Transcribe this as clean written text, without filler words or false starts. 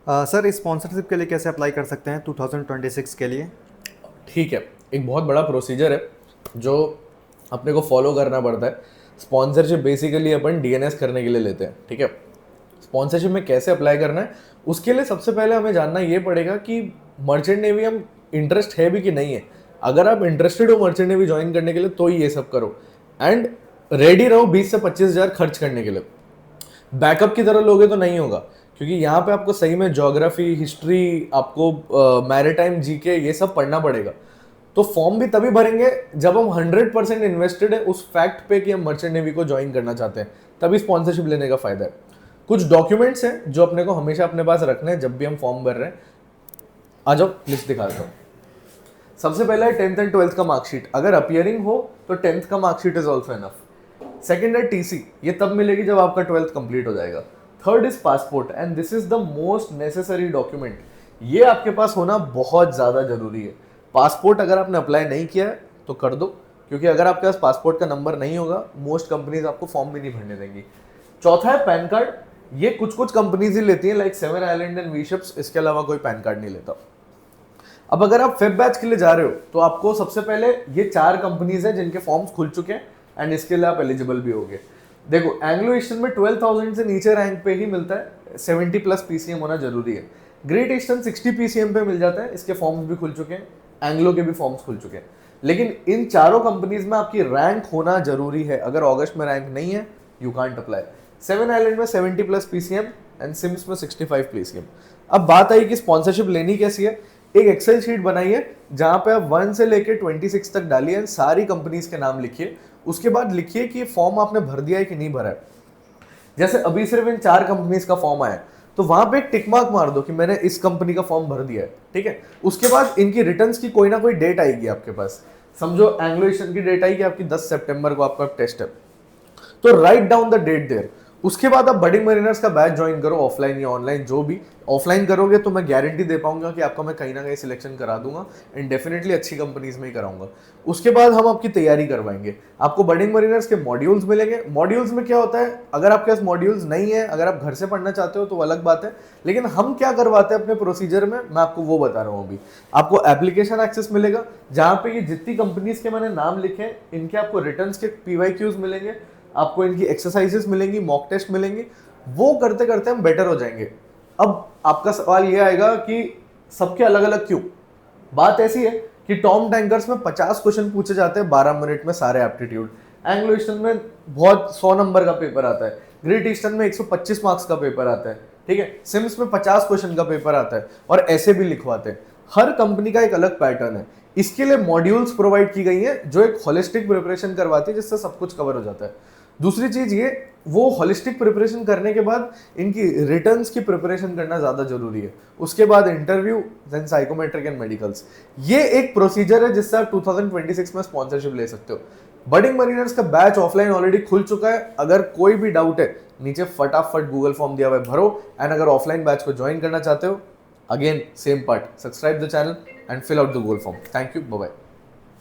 Sir sponsorship के लिए कैसे अप्लाई कर सकते हैं 2026 के लिए? ठीक है, एक बहुत बड़ा प्रोसीजर है जो अपने को फॉलो करना पड़ता है। स्पॉन्सरशिप बेसिकली अपन डीएनएस करने के लिए लेते हैं, ठीक है। स्पॉन्सरशिप में कैसे अप्लाई करना है, उसके लिए सबसे पहले हमें जानना ये पड़ेगा कि मर्चेंट नेवी हम इंटरेस्ट है भी कि नहीं है। अगर आप इंटरेस्टेड हो मर्चेंट नेवी ज्वाइन करने के लिए तो ही ये सब करो, एंड रेडी रहो 20 से 25 हज़ार खर्च करने के लिए। बैकअप की तरह लोगे तो नहीं होगा, क्योंकि यहाँ पे आपको सही में ज्योग्राफी, हिस्ट्री, आपको मैरीटाइम, जीके ये सब पढ़ना पड़ेगा। तो फॉर्म भी तभी भरेंगे जब हम 100% इन्वेस्टेड है उस फैक्ट पे कि हम मर्चेंट नेवी को ज्वाइन करना चाहते हैं, तभी स्पॉन्सरशिप लेने का फायदा है। कुछ डॉक्यूमेंट्स हैं जो अपने को हमेशा अपने पास रखने हैं जब भी हम फॉर्म भर रहे हैं। आ जाओ लिस्ट दिखाता हूँ। सबसे पहला है 10th एंड 12th का मार्कशीट। अगर अपियरिंग हो तो 10th का marksheet is also enough. Second है टीसी, ये तब मिलेगी जब आपका 12th कंप्लीट हो जाएगा। Third is passport, and this is the most necessary document. ये आपके पास होना बहुत ज़्यादा जरूरी है। पासपोर्ट अगर आपने अप्लाई नहीं किया है तो कर दो, क्योंकि अगर आपके पास पासपोर्ट का नंबर नहीं होगा मोस्ट कंपनीज आपको फॉर्म भी नहीं भरने देंगी। चौथा है पैन कार्ड। ये कुछ कुछ कंपनीज ही लेती हैं, like 7 island and V ships, इसके अलावा कोई पैन कार्ड नहीं लेता। अब अगर आप फेब बैच के लिए जा रहे हो तो आपको सबसे पहले ये 4 कंपनीज हैं जिनके फॉर्म्स खुल चुके हैं, एंड इसके लिए आप एलिजिबल भी होगे। देखो, एंग्लो ईस्टर्न में 12,000 से नीचे रैंक पे ही मिलता है, 70+ पीसीएम होना जरूरी है। ग्रेट ईस्टर्न 60 पीसीएम पे मिल जाता है, इसके फॉर्म्स भी खुल चुके हैं, एंग्लो के भी फॉर्म्स खुल चुके हैं। लेकिन इन चारों कंपनीज में आपकी रैंक होना जरूरी है। अगर अगस्त में रैंक नहीं है, यू कांट अप्लाई। 7 आइलैंड में 70+ पीसीएम एंड सिम्स में 65 पीसीएम। अब बात आई कि स्पॉन्सरशिप लेनी कैसी है। एक एक्सेल शीट बनाइए जहां पे आप 1 से लेके 26 तक डालिए, सारी कंपनीज के नाम लिखिए। उसके बाद लिखिए कि फॉर्म आपने भर दिया है कि नहीं भरा है। जैसे अभी सिर्फ इन 4 कंपनीज का फॉर्म आया, तो वहां पे एक टिक मार्क मार दो कि मैंने इस कंपनी का फॉर्म भर दिया है, ठीक है। उसके बाद इनकी रिटर्न्स की कोई ना कोई डेट आएगी आपके पास। समझो एंग्लो ईस्टर्न की डेट आई कि आपकी 10 सितंबर को आपका टेस्ट है, तो write down the date there. उसके बाद आप बडिंग मरीनर्स का बैच ज्वाइन करो, ऑफलाइन या ऑनलाइन जो भी। ऑफलाइन करोगे तो मैं गारंटी दे पाऊंगा कि आपका मैं कहीं ना कहीं सिलेक्शन करा दूंगा, एंड डेफिनेटली अच्छी कंपनीज में ही कराऊंगा। उसके बाद हम आपकी तैयारी करवाएंगे। आपको बडिंग मरीनर्स के मॉड्यूल्स मिलेंगे। मॉड्यूल्स में क्या होता है, अगर आपके पास मॉड्यूल्स नहीं है, अगर आप घर से पढ़ना चाहते हो तो अलग बात है, लेकिन हम क्या करवाते हैं अपने प्रोसीजर में, मैं आपको वो बता रहा हूँ अभी। आपको एप्लीकेशन एक्सेस मिलेगा जहां पे ये जितनी कंपनीज के मैंने नाम लिखे हैं इनके आपको रिटर्न्स के पीवाईक्यूज मिलेंगे, आपको इनकी एक्सरसाइजेस मिलेंगी, मॉक टेस्ट मिलेंगे। वो करते करते हम बेटर हो जाएंगे। अब आपका सवाल ये आएगा कि सबके अलग अलग क्यों। बात ऐसी है कि टॉम टैंकर्स में 50 क्वेश्चन पूछे जाते हैं 12 मिनट में, सारे एप्टीट्यूड। एंग्लो ईस्टर्न में बहुत 100 नंबर का पेपर आता है। ग्रेट ईस्टर्न में 125 मार्क्स का पेपर आता है, ठीक है। सिम्स में 50 क्वेश्चन का पेपर आता है, और ऐसे भी लिखवाते हैं। हर कंपनी का एक अलग पैटर्न है। इसके लिए मॉड्यूल्स प्रोवाइड की गई है जो एक होलिस्टिक प्रिपरेशन करवाती है, जिससे सब कुछ कवर हो जाता है। दूसरी चीज ये, वो होलिस्टिक प्रिपरेशन करने के बाद इनकी रिटर्न्स की प्रिपरेशन करना ज्यादा जरूरी है। उसके बाद interview, then psychometric and medicals. ये एक प्रोसीजर है जिससे आप 2026 में स्पॉन्सरशिप ले सकते हो। बडिंग मरीनर्स का बैच ऑफलाइन ऑलरेडी खुल चुका है। अगर कोई भी डाउट है, नीचे फटाफट गूगल फॉर्म दिया हुआ है, भरो। एंड अगर ऑफलाइन बैच को ज्वाइन करना चाहते हो, again same part, subscribe the channel and fill out the Google form. Thank you, bye bye.